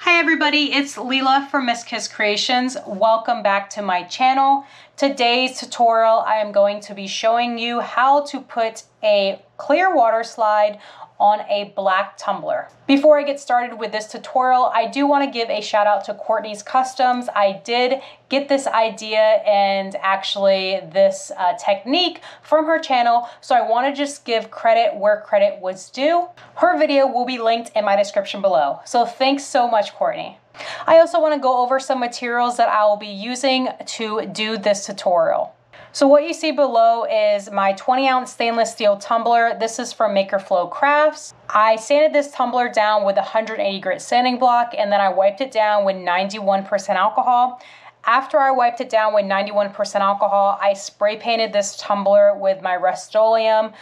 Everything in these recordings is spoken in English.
Hi everybody, it's Leela from Miss Kiss Creations. Welcome back to my channel. Today's tutorial, I am going to be showing you how to put a clear water slide on a black tumbler. Before I get started with this tutorial, I do want to give a shout out to Courtney's Customs. I did get this idea and actually this technique from her channel, so I want to just give credit where credit was due. Her video will be linked in my description below. So thanks so much, Courtney. I also want to go over some materials that I will be using to do this tutorial. So what you see below is my 20-ounce stainless steel tumbler. This is from Maker Flow Crafts. I sanded this tumbler down with a 180 grit sanding block, and then I wiped it down with 91% alcohol. After I wiped it down with 91% alcohol, I spray painted this tumbler with my Rust-Oleum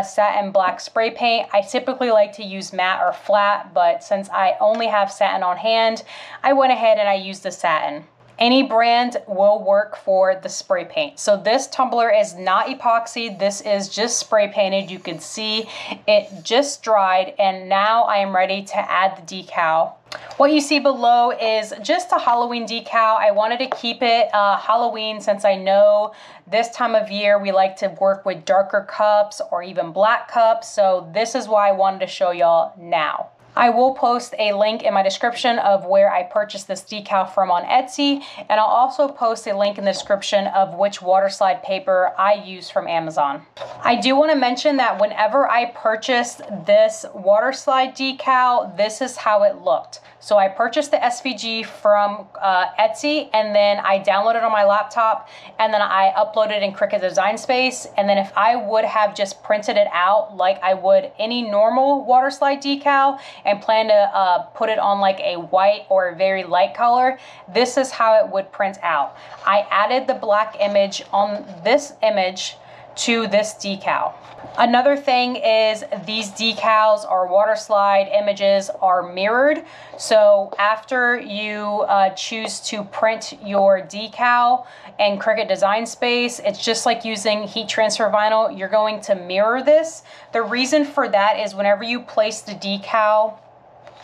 satin black spray paint. I typically like to use matte or flat, but since I only have satin on hand, I went ahead and I used the satin. Any brand will work for the spray paint. So this tumbler is not epoxy. This is just spray painted. You can see it just dried, and now I am ready to add the decal. What you see below is just a Halloween decal. I wanted to keep it Halloween since I know this time of year we like to work with darker cups or even black cups. So this is why I wanted to show y'all now. I will post a link in my description of where I purchased this decal from on Etsy, and I'll also post a link in the description of which Waterslide paper I use from Amazon. I do want to mention that whenever I purchased this Waterslide decal, this is how it looked. So I purchased the SVG from Etsy, and then I downloaded it on my laptop, and then I uploaded in Cricut Design Space. And then if I would have just printed it out like I would any normal Waterslide decal and plan to put it on like a white or a very light color, this is how it would print out. I added the black image on this image to this decal. Another thing is these decals or Waterslide images are mirrored. So after you choose to print your decal in Cricut Design Space, it's just like using heat transfer vinyl. You're going to mirror this. The reason for that is whenever you place the decal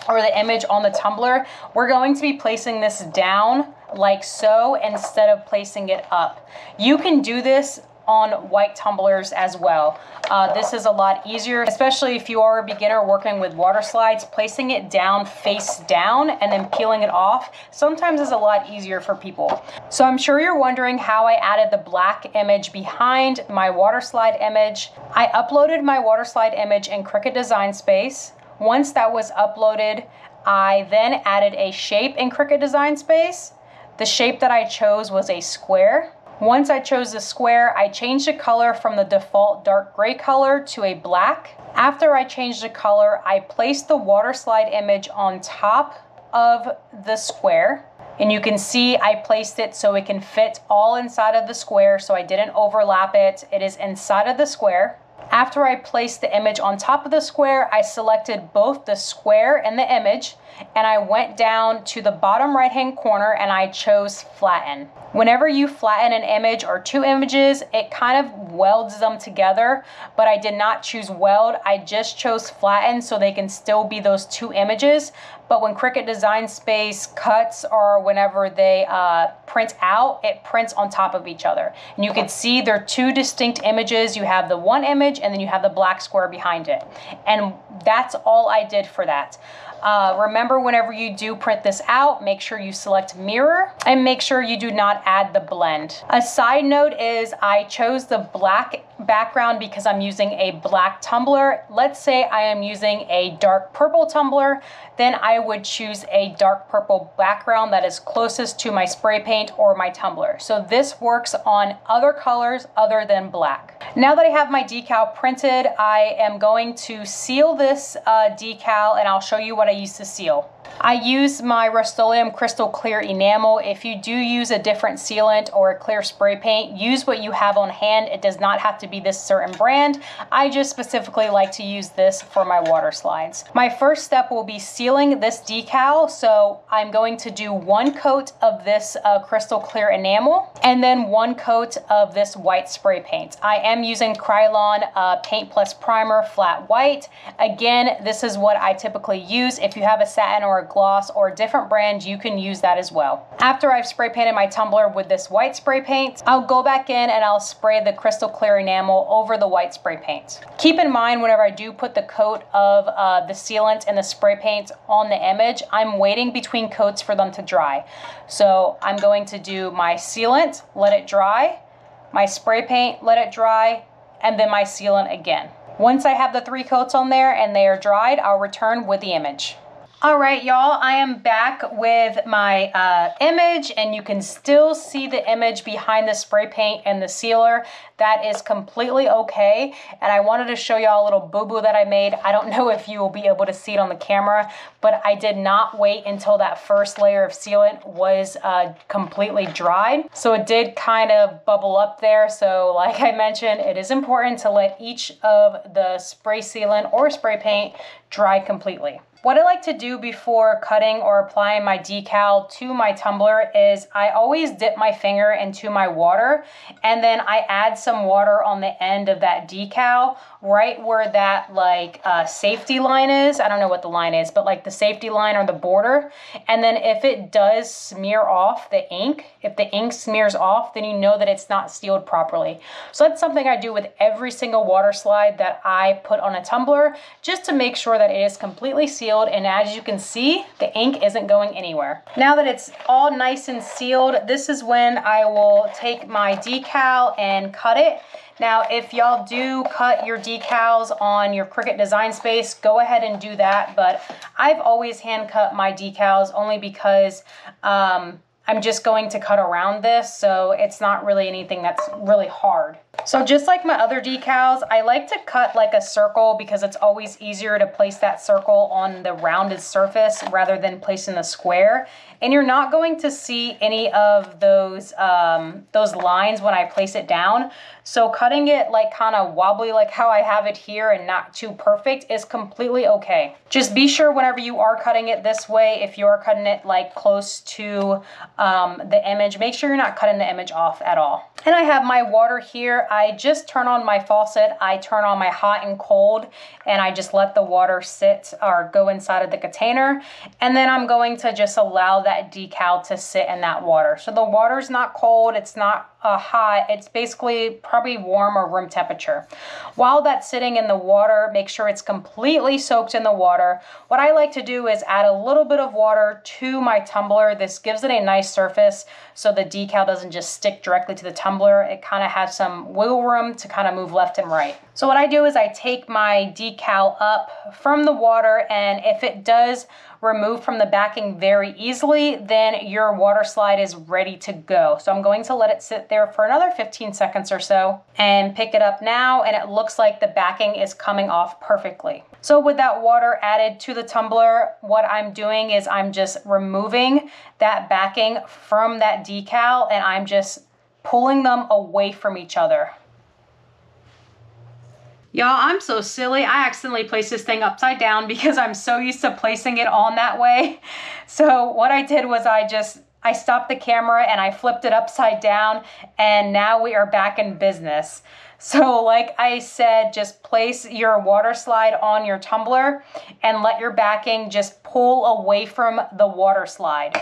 or the image on the tumbler, we're going to be placing this down like so instead of placing it up. You can do this on white tumblers as well. This is a lot easier, especially if you are a beginner working with water slides. Placing it down face down and then peeling it off sometimes is a lot easier for people. So I'm sure you're wondering how I added the black image behind my water slide image. I uploaded my water slide image in Cricut Design Space. Once that was uploaded, I then added a shape in Cricut Design Space. The shape that I chose was a square. Once I chose the square, I changed the color from the default dark gray color to a black. After I changed the color, I placed the water slide image on top of the square. And you can see I placed it so it can fit all inside of the square, so I didn't overlap it. It is inside of the square. After I placed the image on top of the square, I selected both the square and the image, and I went down to the bottom right-hand corner and I chose flatten. Whenever you flatten an image or two images, it kind of welds them together, but I did not choose weld. I just chose flatten so they can still be those two images. But when Cricut Design Space cuts or whenever they print out, it prints on top of each other. And you can see they're two distinct images. You have the one image and then you have the black square behind it. And that's all I did for that. Remember, whenever you do print this out, make sure you select mirror and make sure you do not add the blend. A side note is I chose the black background because I'm using a black tumbler. Let's say I am using a dark purple tumbler, then I would choose a dark purple background that is closest to my spray paint or my tumbler. So this works on other colors other than black. Now that I have my decal printed, I am going to seal this decal, and I'll show you what I use to seal. I use my Rust-Oleum Crystal Clear Enamel. If you do use a different sealant or a clear spray paint, use what you have on hand. It does not have to be this certain brand. I just specifically like to use this for my water slides. My first step will be sealing this decal. So I'm going to do one coat of this Crystal Clear Enamel and then one coat of this white spray paint. I am using Krylon Paint Plus Primer Flat White. Again, this is what I typically use. finishes. If you have a satin or a gloss or a different brand, you can use that as well. After I've spray painted my tumbler with this white spray paint, I'll go back in and I'll spray the crystal clear enamel over the white spray paint. Keep in mind, whenever I do put the coat of the sealant and the spray paint on the image, I'm waiting between coats for them to dry. So I'm going to do my sealant, let it dry, my spray paint, let it dry, and then my sealant again. Once I have the 3 coats on there and they are dried, I'll return with the image. All right, y'all, I am back with my image, and you can still see the image behind the spray paint and the sealer. That is completely okay. And I wanted to show y'all a little boo-boo that I made. I don't know if you will be able to see it on the camera, but I did not wait until that first layer of sealant was completely dried. So it did kind of bubble up there. So like I mentioned, it is important to let each of the spray sealant or spray paint dry completely. What I like to do before cutting or applying my decal to my tumbler is I always dip my finger into my water, and then I add some water on the end of that decal, right where that like safety line is. I don't know what the line is, but like the safety line or the border. And then if it does smear off the ink, if the ink smears off, then you know that it's not sealed properly. So that's something I do with every single water slide that I put on a tumbler, just to make sure that it is completely sealed. And as you can see, the ink isn't going anywhere. Now that it's all nice and sealed, this is when I will take my decal and cut it. Now, if y'all do cut your decals on your Cricut Design Space, go ahead and do that. But I've always hand cut my decals only because I'm just going to cut around this, so it's not really anything that's really hard. So just like my other decals, I like to cut like a circle because it's always easier to place that circle on the rounded surface rather than placing the square. And you're not going to see any of those lines when I place it down. So cutting it like kind of wobbly like how I have it here and not too perfect is completely okay. Just be sure whenever you are cutting it this way, if you are cutting it like close to the image, make sure you're not cutting the image off at all. And I have my water here. I just turn on my faucet. I turn on my hot and cold, and I just let the water sit or go inside of the container. And then I'm going to just allow that decal to sit in that water. So the water's not cold, it's not hot, it's basically probably warm or room temperature. While that's sitting in the water, make sure it's completely soaked in the water. What I like to do is add a little bit of water to my tumbler. This gives it a nice surface so the decal doesn't just stick directly to the tumbler. It kind of has some wiggle room to kind of move left and right. So what I do is I take my decal up from the water, and if it does remove from the backing very easily, then your water slide is ready to go. So I'm going to let it sit there for another 15 seconds or so and pick it up now, and it looks like the backing is coming off perfectly. So with that water added to the tumbler, what I'm doing is I'm just removing that backing from that decal, and I'm just pulling them away from each other. Y'all, I'm so silly. I accidentally placed this thing upside down because I'm so used to placing it on that way. So what I did was I stopped the camera and I flipped it upside down, and now we are back in business. So like I said, just place your water slide on your tumbler and let your backing just pull away from the water slide.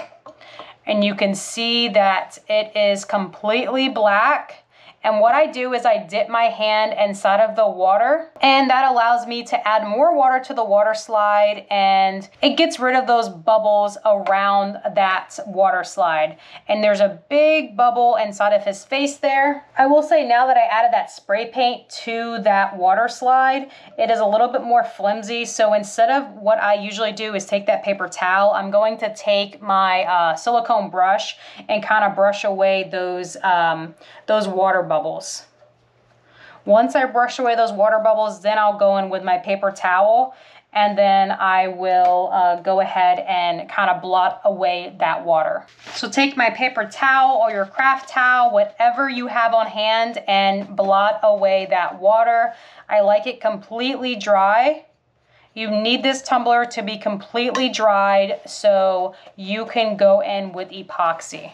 And you can see that it is completely black. And what I do is I dip my hand inside of the water, and that allows me to add more water to the water slide, and it gets rid of those bubbles around that water slide. And there's a big bubble inside of his face there. I will say, now that I added that spray paint to that water slide, it is a little bit more flimsy. So instead of what I usually do is take that paper towel, I'm going to take my silicone brush and kind of brush away those water bubbles. Once I brush away those water bubbles, then I'll go in with my paper towel, and then I will go ahead and kind of blot away that water. So take my paper towel or your craft towel, whatever you have on hand, and blot away that water. I like it completely dry. You need this tumbler to be completely dried so you can go in with epoxy.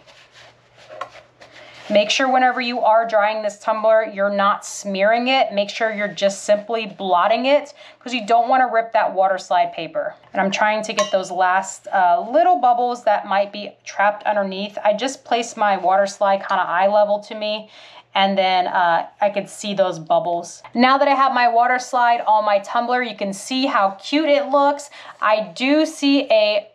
Make sure whenever you are drying this tumbler, you're not smearing it. Make sure you're just simply blotting it because you don't want to rip that water slide paper. And I'm trying to get those last little bubbles that might be trapped underneath. I just placed my water slide kind of eye level to me, and then I could see those bubbles. Now that I have my water slide on my tumbler, you can see how cute it looks. I do see a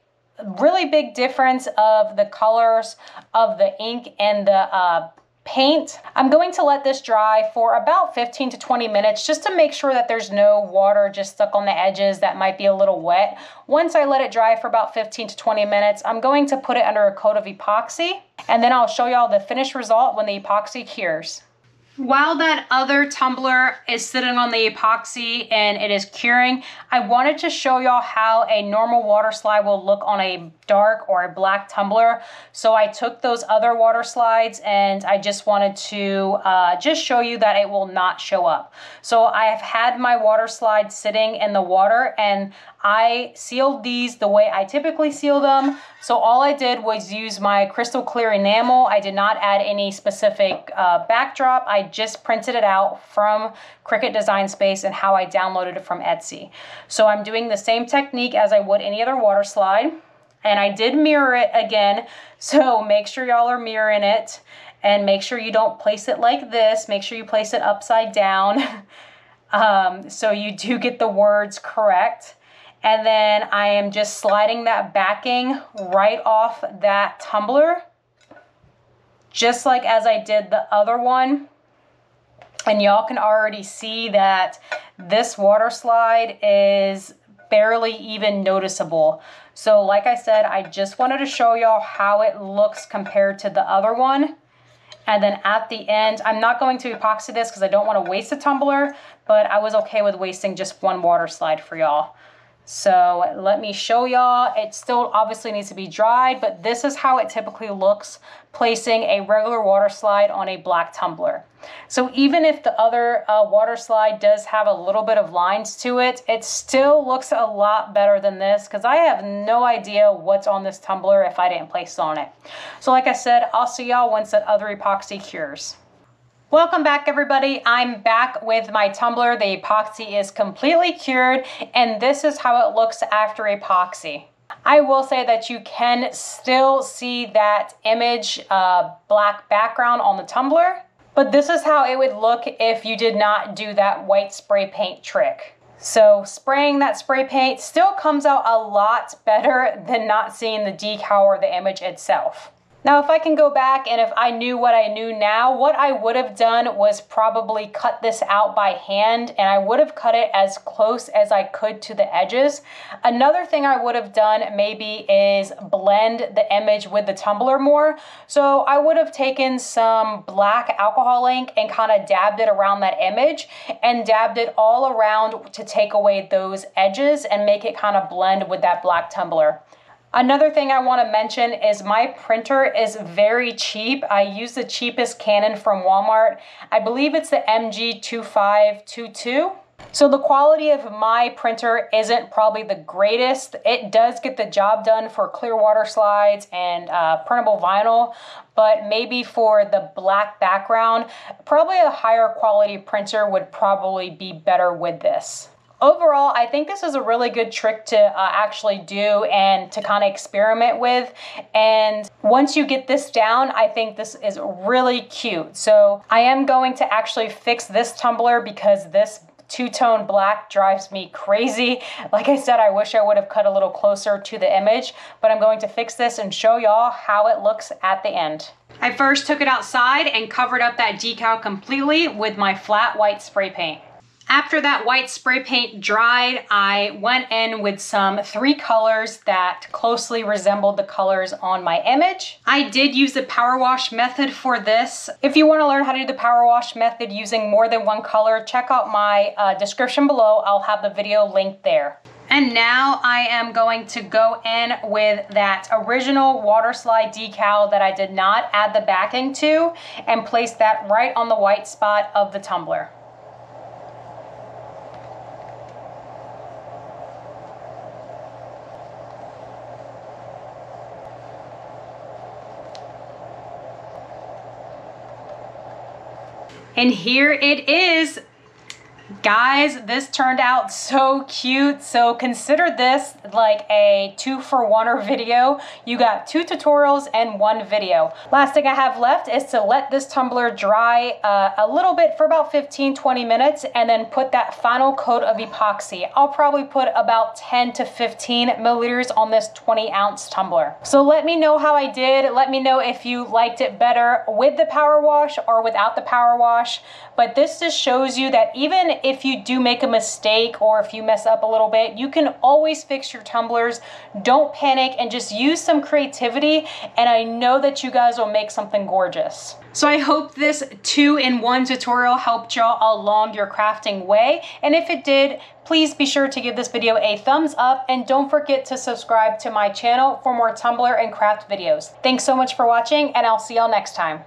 really big difference of the colors of the ink and the paint. I'm going to let this dry for about 15 to 20 minutes just to make sure that there's no water just stuck on the edges that might be a little wet. Once I let it dry for about 15 to 20 minutes, I'm going to put it under a coat of epoxy, and then I'll show y'all the finished result when the epoxy cures. While that other tumbler is sitting on the epoxy and it is curing, I wanted to show y'all how a normal water slide will look on a dark or a black tumbler. So I took those other water slides and I just wanted to just show you that it will not show up. So I have had my water slide sitting in the water and I sealed these the way I typically seal them. So all I did was use my crystal clear enamel. I did not add any specific backdrop. I just printed it out from Cricut Design Space and how I downloaded it from Etsy. So I'm doing the same technique as I would any other water slide. And I did mirror it again. So make sure y'all are mirroring it and make sure you don't place it like this. Make sure you place it upside down so you do get the words correct. And then I am just sliding that backing right off that tumbler, just like as I did the other one. And y'all can already see that this water slide is barely even noticeable. So like I said, I just wanted to show y'all how it looks compared to the other one. And then at the end, I'm not going to epoxy this because I don't want to waste a tumbler, but I was okay with wasting just one water slide for y'all. So let me show y'all. It still obviously needs to be dried, but this is how it typically looks placing a regular water slide on a black tumbler. So even if the other water slide does have a little bit of lines to it, it still looks a lot better than this because I have no idea what's on this tumbler if I didn't place it on it. So like I said, I'll see y'all once that other epoxy cures. Welcome back, everybody. I'm back with my tumbler. The epoxy is completely cured, and this is how it looks after epoxy. I will say that you can still see that image black background on the tumbler, but this is how it would look if you did not do that white spray paint trick. So spraying that spray paint still comes out a lot better than not seeing the decal or the image itself. Now, if I can go back and if I knew what I knew now, what I would have done was probably cut this out by hand, and I would have cut it as close as I could to the edges. Another thing I would have done maybe is blend the image with the tumbler more. So I would have taken some black alcohol ink and kind of dabbed it around that image and dabbed it all around to take away those edges and make it kind of blend with that black tumbler. Another thing I want to mention is my printer is very cheap. I use the cheapest Canon from Walmart. I believe it's the MG2522. So the quality of my printer isn't probably the greatest. It does get the job done for clear water slides and printable vinyl, but maybe for the black background, probably a higher quality printer would probably be better with this. Overall, I think this is a really good trick to actually do and to kind of experiment with. And once you get this down, I think this is really cute. So I am going to actually fix this tumbler because this two-tone black drives me crazy. Like I said, I wish I would have cut a little closer to the image, but I'm going to fix this and show y'all how it looks at the end. I first took it outside and covered up that decal completely with my flat white spray paint. After that white spray paint dried, I went in with some 3 colors that closely resembled the colors on my image. I did use the power wash method for this. If you want to learn how to do the power wash method using more than one color, check out my description below. I'll have the video linked there. And now I am going to go in with that original water slide decal that I did not add the backing to and place that right on the white spot of the tumbler. And here it is. Guys, this turned out so cute. So consider this like a 2-for-1 video. You got 2 tutorials and 1 video. Last thing I have left is to let this tumbler dry a little bit for about 15-20 minutes and then put that final coat of epoxy. I'll probably put about 10 to 15 milliliters on this 20-ounce tumbler. So let me know how I did. Let me know if you liked it better with the power wash or without the power wash. But this just shows you that even if you do make a mistake or if you mess up a little bit, you can always fix your tumblers. Don't panic and just use some creativity, and I know that you guys will make something gorgeous. So I hope this 2-in-1 tutorial helped y'all along your crafting way, and if it did, please be sure to give this video a thumbs up and don't forget to subscribe to my channel for more tumbler and craft videos. Thanks so much for watching, and I'll see y'all next time.